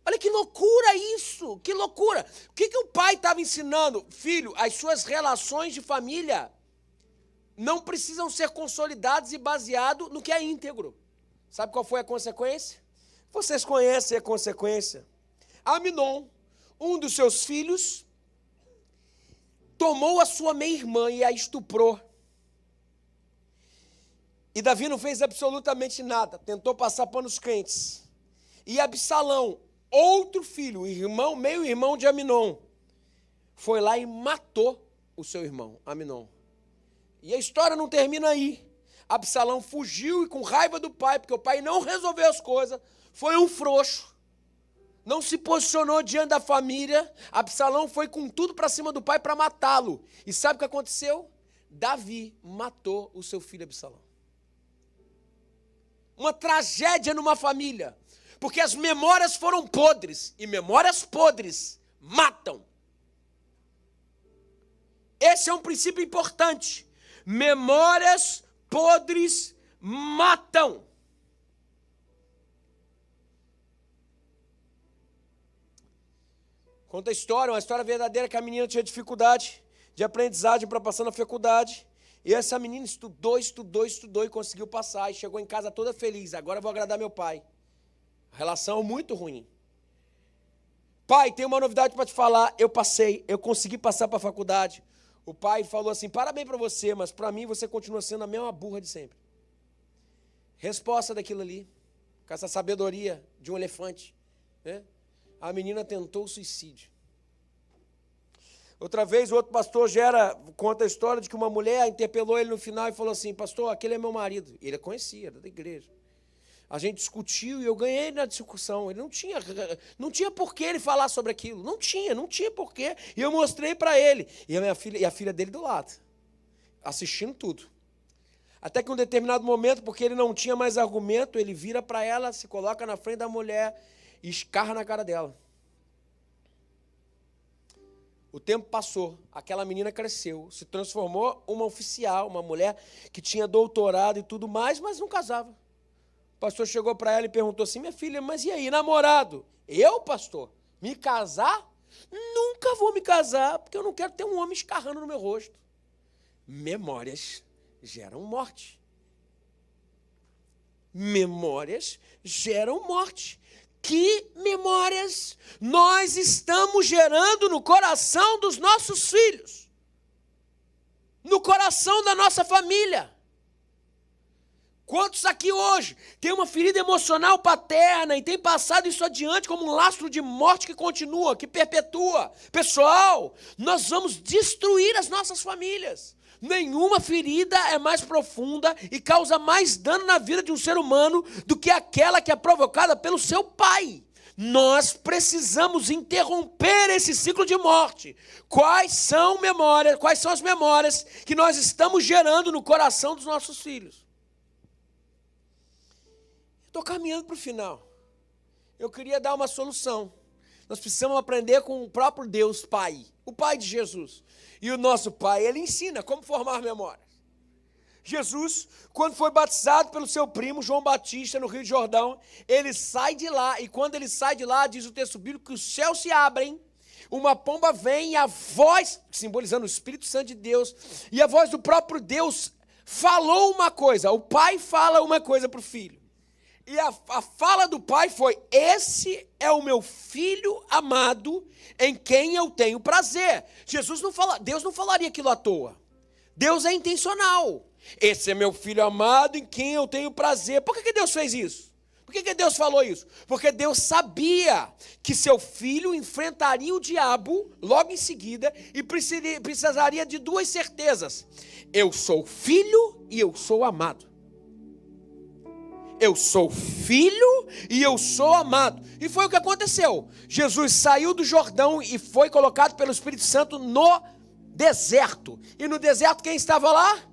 Olha que loucura isso, que loucura. O que o pai estava ensinando? Filho, as suas relações de família não precisam ser consolidadas e baseadas no que é íntegro. Sabe qual foi a consequência? Vocês conhecem a consequência. Aminon, um dos seus filhos, tomou a sua meia-irmã e a estuprou. E Davi não fez absolutamente nada, tentou passar panos quentes. E Absalão, outro filho, meio-irmão de Aminon, foi lá e matou o seu irmão, Aminon. E a história não termina aí. Absalão fugiu e com raiva do pai, porque o pai não resolveu as coisas, foi um frouxo, não se posicionou diante da família. Absalão foi com tudo para cima do pai para matá-lo. E sabe o que aconteceu? Davi matou o seu filho Absalão. Uma tragédia numa família, porque as memórias foram podres, e memórias podres matam. Esse é um princípio importante. Memórias podres matam. Conta a história, uma história verdadeira, que a menina tinha dificuldade de aprendizagem para passar na faculdade. E essa menina estudou e conseguiu passar. E chegou em casa toda feliz. Agora eu vou agradar meu pai. A relação é muito ruim. Pai, tem uma novidade para te falar. Eu passei, eu consegui passar para a faculdade. O pai falou assim: parabéns para você, mas para mim você continua sendo a mesma burra de sempre. Resposta daquilo ali, com essa sabedoria de um elefante, né? A menina tentou o suicídio. Outra vez, o outro pastor conta a história de que uma mulher interpelou ele no final e falou assim: pastor, aquele é meu marido. Ele conhecia, era da igreja. A gente discutiu e eu ganhei na discussão. Ele não tinha por que ele falar sobre aquilo. Não tinha por quê. E eu mostrei para ele. E a filha dele do lado, assistindo tudo. Até que em um determinado momento, porque ele não tinha mais argumento, ele vira para ela, se coloca na frente da mulher e escarra na cara dela. O tempo passou, aquela menina cresceu, se transformou uma oficial, uma mulher que tinha doutorado e tudo mais, mas não casava. O pastor chegou para ela e perguntou assim: minha filha, mas e aí, namorado? Eu, pastor, me casar? Nunca vou me casar, porque eu não quero ter um homem escarrando no meu rosto. Memórias geram morte. Memórias geram morte. Que memórias nós estamos gerando no coração dos nossos filhos, no coração da nossa família? Quantos aqui hoje têm uma ferida emocional paterna e têm passado isso adiante como um lastro de morte que continua, que perpetua? Pessoal, nós vamos destruir as nossas famílias. Nenhuma ferida é mais profunda e causa mais dano na vida de um ser humano do que aquela que é provocada pelo seu pai. Nós precisamos interromper esse ciclo de morte. Quais são as memórias que nós estamos gerando no coração dos nossos filhos? Estou caminhando para o final. Eu queria dar uma solução. Nós precisamos aprender com o próprio Deus Pai, o Pai de Jesus. E o nosso Pai, ele ensina como formar memórias. Jesus, quando foi batizado pelo seu primo, João Batista, no Rio de Jordão, ele sai de lá, e quando ele sai de lá, diz o texto bíblico que os céus se abrem, uma pomba vem, e a voz, simbolizando o Espírito Santo de Deus, e a voz do próprio Deus falou uma coisa, o pai fala uma coisa para o filho. E a fala do pai foi: esse é o meu filho amado, em quem eu tenho prazer. Deus não falaria aquilo à toa. Deus é intencional. Esse é meu filho amado, em quem eu tenho prazer. Por que Deus fez isso? Por que Deus falou isso? Porque Deus sabia que seu filho enfrentaria o diabo logo em seguida e precisaria de duas certezas: eu sou filho e eu sou amado. Eu sou filho e eu sou amado. E foi o que aconteceu. Jesus saiu do Jordão e foi colocado pelo Espírito Santo no deserto. E no deserto quem estava lá?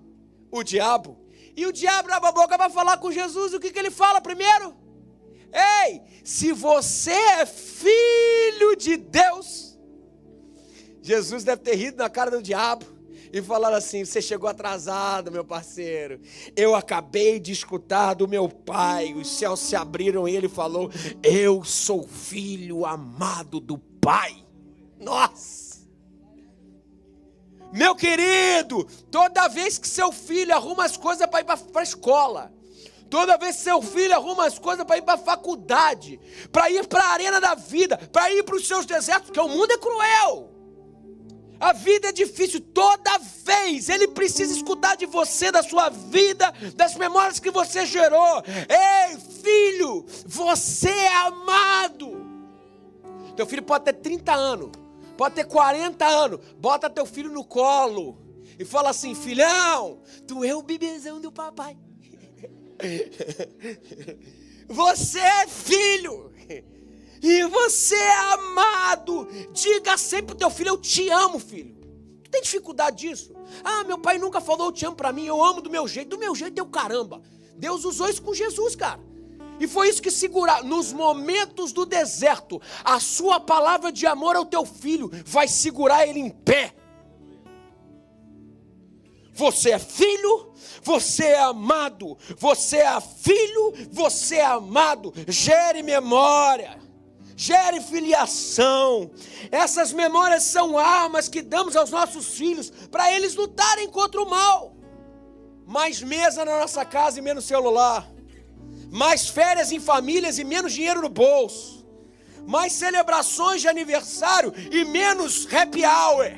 O diabo. E o diabo abre a boca para falar com Jesus. O que ele fala primeiro? Ei, se você é filho de Deus. Jesus deve ter rido na cara do diabo e falar assim: você chegou atrasado, meu parceiro. Eu acabei de escutar do meu pai. Os céus se abriram e ele falou: eu sou filho amado do Pai. Nossa! Meu querido, toda vez que seu filho arruma as coisas para ir para a escola, toda vez que seu filho arruma as coisas para ir para a faculdade, para ir para a arena da vida, para ir para os seus desertos, porque o mundo é cruel. A vida é difícil, toda vez Ele precisa escutar de você, da sua vida, das memórias que você gerou. Ei, filho, você é amado. Teu filho pode ter 30 anos, pode ter 40 anos, bota teu filho no colo e fala assim: filhão, tu é o bebezão do papai. Você é filho. E você é amado. Diga sempre pro teu filho: eu te amo, filho. Tu tem dificuldade disso? Ah, meu pai nunca falou eu te amo pra mim. Eu amo do meu jeito. Do meu jeito é o caramba. Deus usou isso com Jesus, cara. E foi isso que segura. Nos momentos do deserto, a sua palavra de amor ao teu filho vai segurar ele em pé. Você é filho, você é amado. Você é filho, você é amado. Gere memória. Gere filiação. Essas memórias são armas que damos aos nossos filhos para eles lutarem contra o mal. Mais mesa na nossa casa e menos celular. Mais férias em famílias e menos dinheiro no bolso. Mais celebrações de aniversário e menos happy hour.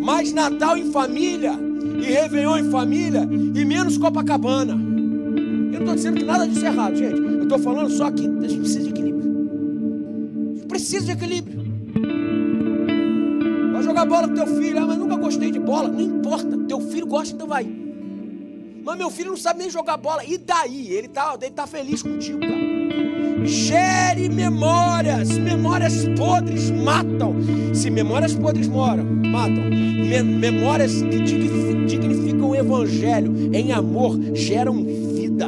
Mais Natal em família e Réveillon em família e menos Copacabana. Eu não estou dizendo que nada disso é errado, gente. Eu estou falando só que a gente precisa de equilíbrio. A gente precisa de equilíbrio. Vai jogar bola com teu filho. Ah, mas nunca gostei de bola. Não importa. Teu filho gosta, então vai. Mas meu filho não sabe nem jogar bola. E daí? Ele tá feliz contigo, cara. Gere memórias. Memórias podres matam. Se memórias podres matam. Memórias que dignificam o evangelho em amor geram vida,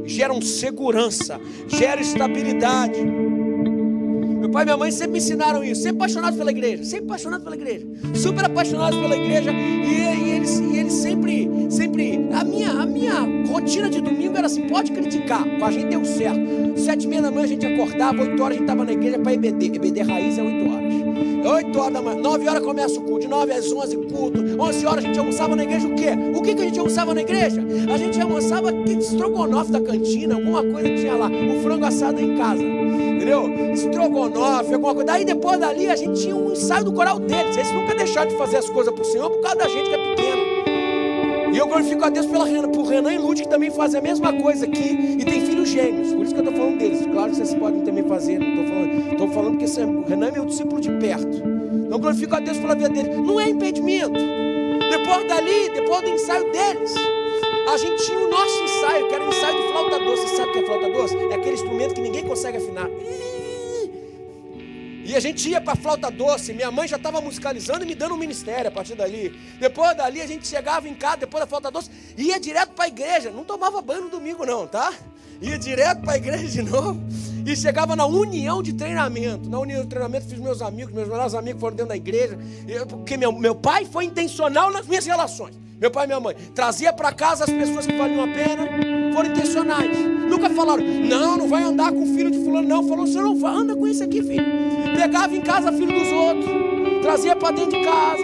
geram segurança, geram estabilidade. Meu pai e minha mãe sempre me ensinaram isso, sempre apaixonados pela igreja, super apaixonados pela igreja, e eles sempre, a minha rotina de domingo era assim: pode criticar, com a gente deu certo. 7h30 da manhã a gente acordava, 8 horas a gente estava na igreja para EBD raiz é 8 horas. 8 horas da manhã, 9 horas começa o culto, de 9 às 11 culto, 11 horas a gente almoçava na igreja o quê? O que a gente almoçava na igreja? A gente almoçava estrogonofe da cantina, alguma coisa que tinha lá, o frango assado em casa, entendeu? Estrogonofe, alguma coisa. Daí depois dali a gente tinha um ensaio do coral deles, eles nunca deixaram de fazer as coisas pro Senhor por causa da gente que é pequeno. E eu glorifico a Deus por Renan e Lúcia, que também fazem a mesma coisa aqui e tem filhos gêmeos, por isso que eu estou falando deles. Claro que vocês podem também fazer, não estou falando porque o Renan é meu discípulo de perto. Então glorifico a Deus pela vida deles. Não é impedimento. Depois dali, depois do ensaio deles, a gente tinha o nosso ensaio, que era o ensaio de flauta doce. Você sabe o que é flauta doce? É aquele instrumento que ninguém consegue afinar. E a gente ia para a flauta doce, minha mãe já estava musicalizando e me dando um ministério a partir dali. Depois dali a gente chegava em casa, depois da flauta doce, ia direto para a igreja, não tomava banho no domingo não, tá? Ia direto para a igreja de novo e chegava na união de treinamento. Na união de treinamento fiz meus melhores amigos foram dentro da igreja, porque meu pai foi intencional nas minhas relações. Meu pai e minha mãe trazia para casa as pessoas que valiam a pena, foram intencionais. Nunca falaram: não vai andar com o filho de fulano, não. Falou: você não vai, anda com esse aqui, filho. Pegava em casa filho dos outros, trazia para dentro de casa,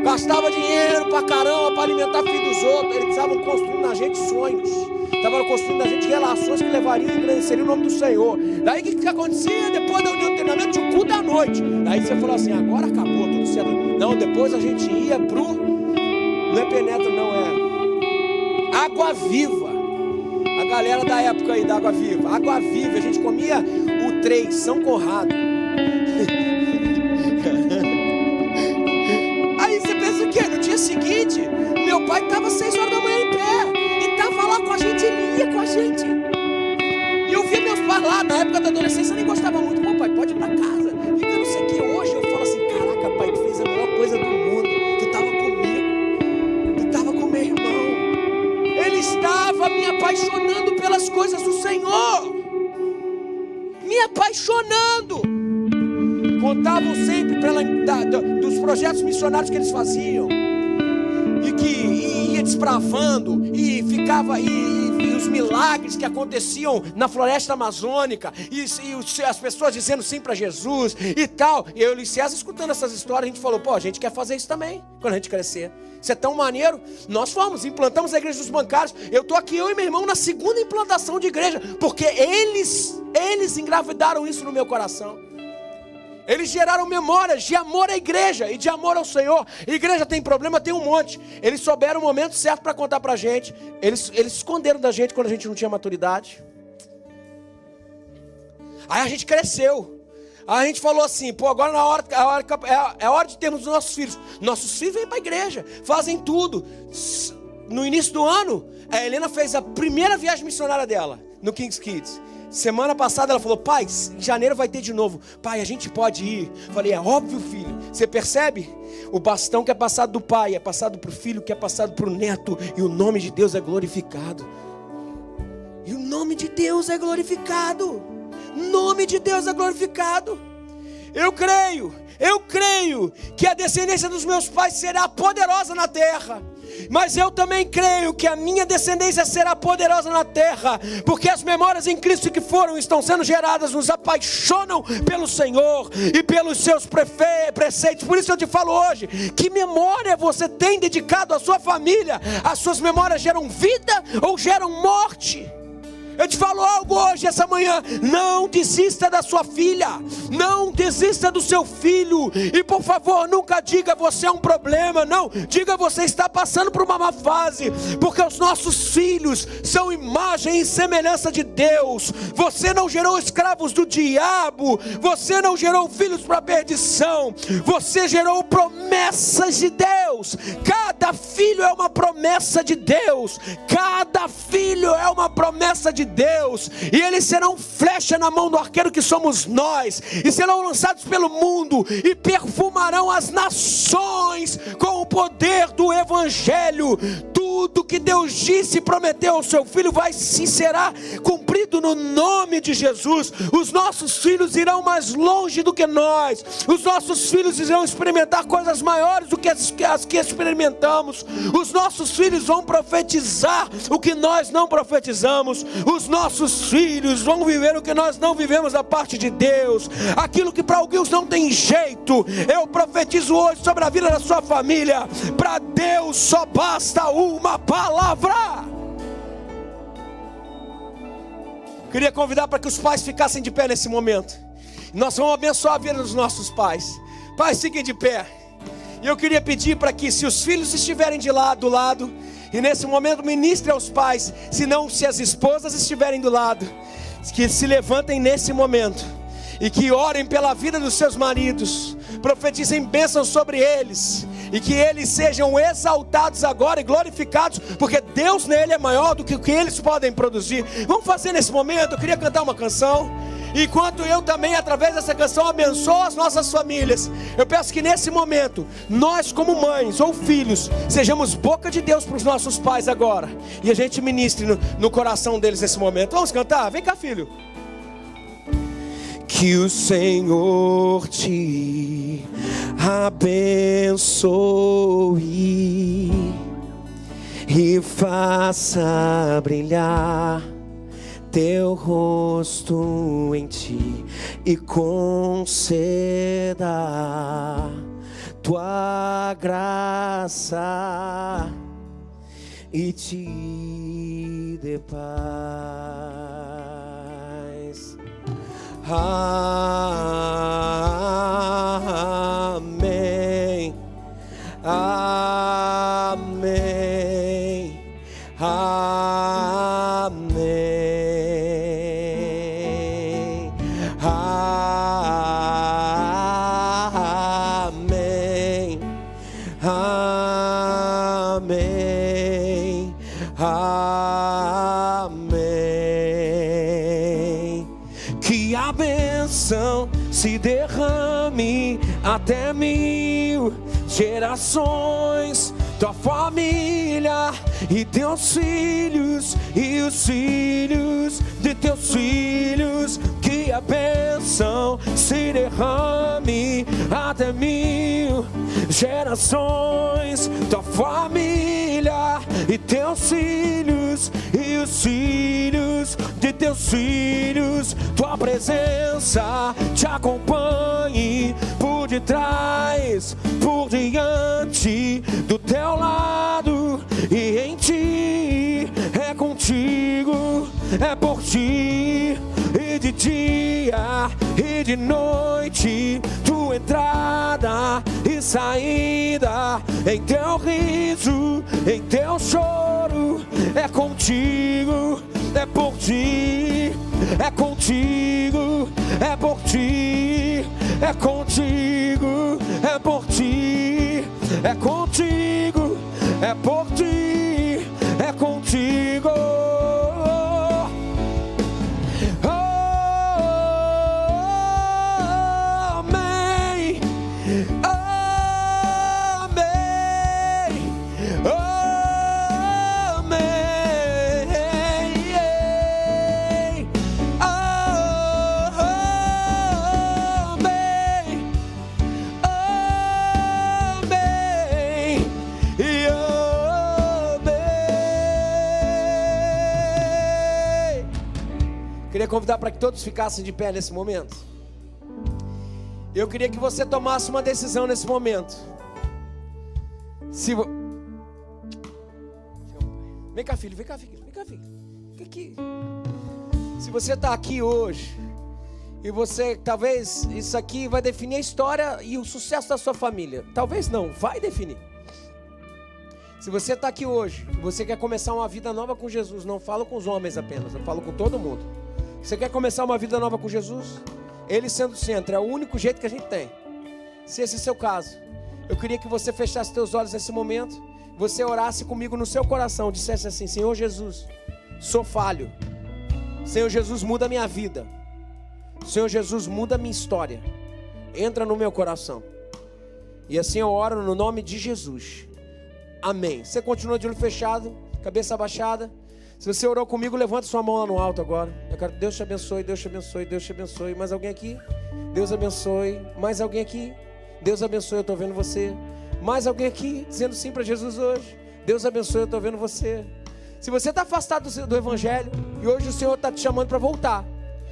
gastava dinheiro pra caramba para alimentar filho dos outros. Eles estavam construindo na gente sonhos, estavam construindo na gente relações que levariam e engrandeceriam o nome do Senhor. Daí o que acontecia? Depois da união de treinamento tinha o culto da noite. Daí você falou assim: agora acabou, tudo certo. Não, depois a gente ia pro, não é Penetra não, é Água Viva. A galera da época aí da Água Viva, a gente comia o 3, São Conrado. Aí você pensa o quê? No dia seguinte, meu pai estava 6 horas da manhã em pé, e estava lá com a gente, ele ia com a gente. E eu via meus pais lá, na época da adolescência, eu nem gostava muito. Pô, pai, pode ir pra casa, fica não sei o que. Hoje eu falo assim: caraca, pai, tu fez a melhor coisa do mundo, tu estava comigo, tu estava com meu irmão. Ele estava me apaixonando pelas coisas do Senhor, me apaixonando. Contavam sempre dos projetos missionários que eles faziam, e que ia desbravando, e ficava, e os milagres que aconteciam na floresta amazônica, e as pessoas dizendo sim para Jesus e tal. E eu e o César escutando essas histórias, a gente falou: pô, a gente quer fazer isso também quando a gente crescer. Isso é tão maneiro. Nós fomos, implantamos a igreja dos bancários. Eu estou aqui, eu e meu irmão, na segunda implantação de igreja, porque eles engravidaram isso no meu coração. Eles geraram memórias de amor à igreja e de amor ao Senhor. A igreja tem problema, tem um monte. Eles souberam o momento certo para contar para a gente. Eles esconderam da gente quando a gente não tinha maturidade. Aí a gente cresceu. Aí a gente falou assim, pô, agora é a hora de termos os nossos filhos. Nossos filhos vêm para a igreja, fazem tudo. No início do ano, a Helena fez a primeira viagem missionária dela, no King's Kids. Semana passada ela falou, pai, em janeiro vai ter de novo. Pai, a gente pode ir? Falei, é óbvio, filho. Você percebe? O bastão que é passado do pai é passado para o filho, que é passado para o neto. E o nome de Deus é glorificado. E o nome de Deus é glorificado. O nome de Deus é glorificado. Eu creio que a descendência dos meus pais será poderosa na terra. Mas eu também creio que a minha descendência será poderosa na terra, porque as memórias em Cristo que estão sendo geradas nos apaixonam pelo Senhor e pelos seus preceitos. Por isso eu te falo hoje, que memória você tem dedicado à sua família? As suas memórias geram vida ou geram morte? Eu te falo algo hoje, essa manhã. Não desista da sua filha. Não desista do seu filho. E por favor, nunca diga você é um problema. Não, diga você está passando por uma má fase. Porque os nossos filhos são imagem e semelhança de Deus. Você não gerou escravos do diabo. Você não gerou filhos para perdição. Você gerou promessas de Deus. Cada filho é uma promessa de Deus. Cada filho é uma promessa de Deus, e eles serão flecha na mão do arqueiro que somos nós, e serão lançados pelo mundo, e perfumarão as nações com o poder do Evangelho. Tudo que Deus disse e prometeu ao seu filho será cumprido no nome de Jesus. Os nossos filhos irão mais longe do que nós. Os nossos filhos irão experimentar coisas maiores do que as que experimentamos. Os nossos filhos vão profetizar o que nós não profetizamos. Os nossos filhos vão viver o que nós não vivemos da parte de Deus. Aquilo que para alguns não tem jeito, eu profetizo hoje sobre a vida da sua família. Para Deus só basta uma palavra. Queria convidar para que os pais ficassem de pé nesse momento. Nós vamos abençoar a vida dos nossos pais. Pais, fiquem de pé. E eu queria pedir para que, se os filhos estiverem do lado, e nesse momento ministre aos pais, se as esposas estiverem do lado, que se levantem nesse momento e que orem pela vida dos seus maridos, profetizem bênçãos sobre eles, e que eles sejam exaltados agora e glorificados, porque Deus nele é maior do que o que eles podem produzir. Vamos fazer nesse momento. Eu queria cantar uma canção, enquanto eu também, através dessa canção, abençoo as nossas famílias. Eu peço que nesse momento, nós como mães ou filhos, sejamos boca de Deus para os nossos pais agora, e a gente ministre no coração deles nesse momento. Vamos cantar? Vem cá, filho. Que o Senhor te abençoe e faça brilhar teu rosto em ti, e conceda tua graça e te dê paz. Amém. Amém. Amém. Amém. Amém. Amém. Que a bênção se derrame até 1000 gerações, tua família e teus filhos e os filhos de teus filhos. Que a bênção se derrame até 1000 gerações, tua família e teus filhos e os filhos de teus filhos. Tua presença te acompanhe por detrás, por diante, do teu lado e em ti. É contigo, é por ti, e de dia e de noite, tua entrada e saída, em teu riso, em teu choro, é contigo, é por ti, é contigo, é por ti, é contigo, é por ti, é contigo, é por ti, é contigo. Queria convidar para que todos ficassem de pé nesse momento. Eu queria que você tomasse uma decisão nesse momento. Vem cá, filho, vem cá, filho, vem cá, filho. Fica aqui. Se você está aqui hoje e você, talvez isso aqui vai definir a história e o sucesso da sua família. Talvez não, vai definir. Se você está aqui hoje e você quer começar uma vida nova com Jesus, não falo com os homens apenas, eu falo com todo mundo. Você quer começar uma vida nova com Jesus? Ele sendo o centro, é o único jeito que a gente tem. Se esse é o seu caso, eu queria que você fechasse seus olhos nesse momento, você orasse comigo no seu coração, dissesse assim: Senhor Jesus, sou falho. Senhor Jesus, muda a minha vida. Senhor Jesus, muda a minha história. Entra no meu coração. E assim eu oro no nome de Jesus. Amém. Você continua de olho fechado, cabeça abaixada. Se você orou comigo, levanta sua mão lá no alto agora. Eu quero que Deus te abençoe, Deus te abençoe, Deus te abençoe. Mais alguém aqui? Deus abençoe. Mais alguém aqui? Deus abençoe, eu estou vendo você. Mais alguém aqui dizendo sim para Jesus hoje? Deus abençoe, eu estou vendo você. Se você está afastado do Evangelho e hoje o Senhor está te chamando para voltar,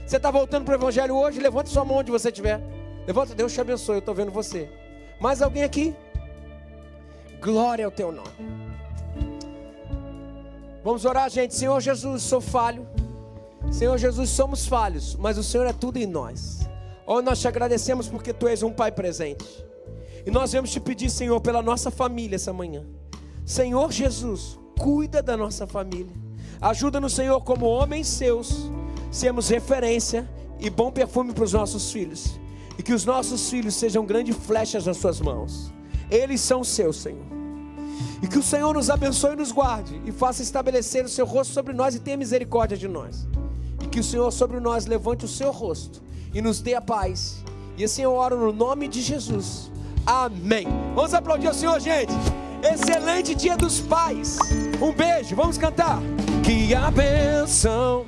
você está voltando para o Evangelho hoje, levanta sua mão onde você estiver. Levanta, Deus te abençoe, eu estou vendo você. Mais alguém aqui? Glória ao teu nome. Vamos orar, gente. Senhor Jesus, sou falho. Senhor Jesus, somos falhos, mas o Senhor é tudo em nós. Oh, nós te agradecemos porque Tu és um Pai presente. E nós vamos te pedir, Senhor, pela nossa família essa manhã. Senhor Jesus, cuida da nossa família. Ajuda-nos, Senhor, como homens seus, sermos referência e bom perfume para os nossos filhos. E que os nossos filhos sejam grandes flechas nas Suas mãos. Eles são seus, Senhor. E que o Senhor nos abençoe e nos guarde, e faça estabelecer o seu rosto sobre nós e tenha misericórdia de nós. E que o Senhor sobre nós levante o seu rosto e nos dê a paz. E assim eu oro no nome de Jesus. Amém. Vamos aplaudir o Senhor, gente. Excelente Dia dos Pais. Um beijo, vamos cantar. Que a bênção